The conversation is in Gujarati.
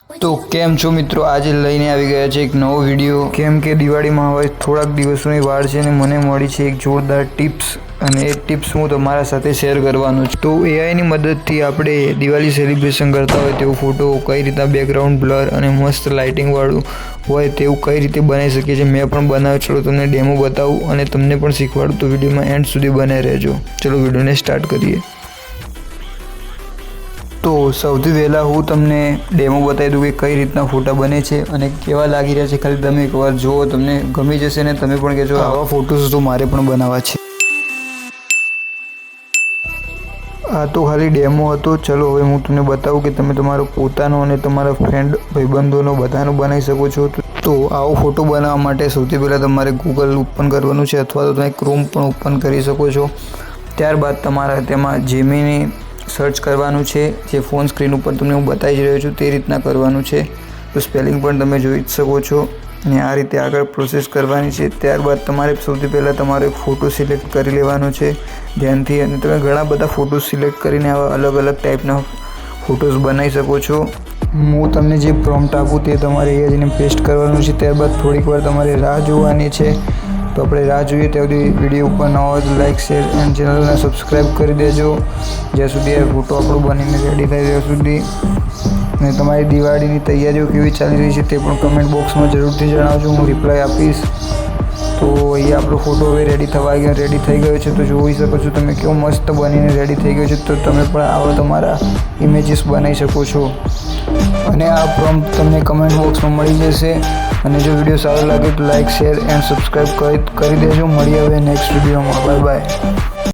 તો કેમ છો મિત્રો, આજે લઈને આવી ગયા છે એક નવો વિડીયો। કેમ કે દિવાળીમાં હવે થોડાક દિવસોની વાર છે અને મને મળી છે એક જોરદાર ટિપ્સ, અને એ ટિપ્સ હું તમારા સાથે શેર કરવાનો છું। તો એઆઈની મદદથી આપણે દિવાળી સેલિબ્રેશન કરતા હોય તેવો ફોટો કઈ રીતે બેકગ્રાઉન્ડ બ્લર અને મસ્ત લાઇટિંગવાળું હોય તેવું કઈ રીતે બનાવી શકીએ છીએ મેં પણ બનાવ્યું। ચલો તમને ડેમો બતાવું અને તમને પણ શીખવાડું, તો વિડીયોમાં એન્ડ સુધી બને રહેજો। ચલો વિડીયોને સ્ટાર્ટ કરીએ। તો સૌથી પહેલાં હું તમને ડેમો બતાવી દઉં કે કઈ રીતના ફોટા બને છે અને કેવા લાગી રહ્યા છે। ખાલી તમે એકવાર જુઓ, તમને ગમી જશે ને તમે પણ કહેજો આવા ફોટોસ તો મારે પણ બનાવવા છે। આ તો ખાલી ડેમો હતો। ચલો હવે હું તમને બતાવું કે તમે તમારો પોતાનો અને તમારા ફ્રેન્ડ ભાઈબંધોનો બધાનો બનાવી શકો છો। તો આવો ફોટો બનાવવા માટે સૌથી પહેલાં તમારે ગૂગલ ઓપન કરવાનું છે, અથવા તો તમે ક્રોમ પણ ઓપન કરી શકો છો। ત્યારબાદ તમારે તેમાં જેમિની સર્ચ કરવાનું છે, જે ફોન સ્ક્રીન ઉપર તમને હું બતાવી જ રહ્યો છું તે રીતના કરવાનું છે। તો સ્પેલિંગ પણ તમે જોઈ જ શકો છો અને આ રીતે આગળ પ્રોસેસ કરવાની છે। ત્યારબાદ તમારે સૌથી પહેલાં તમારો એક ફોટો સિલેક્ટ કરી લેવાનો છે ધ્યાનથી, અને તમે ઘણા બધા ફોટો સિલેક્ટ કરીને આવા અલગ અલગ ટાઈપના ફોટોઝ બનાવી શકો છો। હું તમને જે પ્રોમ્પ્ટ આપું તે તમારે અહીંયા જઈને પેસ્ટ કરવાનું છે। ત્યારબાદ થોડીક વાર તમારે રાહ જોવાની છે। તો આપણે રાહ જોઈએ ત્યાં સુધી વિડીયો ઉપર ન હોય તો લાઇક, શેર એન્ડ ચેનલને સબસ્ક્રાઈબ કરી દેજો, જ્યાં સુધી આ ફોટો આપણો બનીને રેડી થાય ત્યાં સુધી। અને તમારી દિવાળીની તૈયારીઓ કેવી ચાલી રહી છે તે પણ કમેન્ટ બોક્સમાં જરૂરથી જણાવજો, હું રિપ્લાય આપીશ। તો અહીંયા આપણો ફોટો હવે રેડી થઈ ગયો છે। તો જોઈ શકો છો તમે કેવો મસ્ત બનીને રેડી થઈ ગયો છે। તો તમે પણ આવા તમારા ઇમેજીસ બનાવી શકો છો અને આ પ્રોમ્પ્ટ તમને કમેન્ટ બોક્સમાં મળી જશે। અને જો વિડીયો સારો લાગે તો લાઇક, શેર એન્ડ સબસ્ક્રાઈબ કરી દેજો। મળીએ હવે નેક્સ્ટ વિડીયોમાં। Bye bye.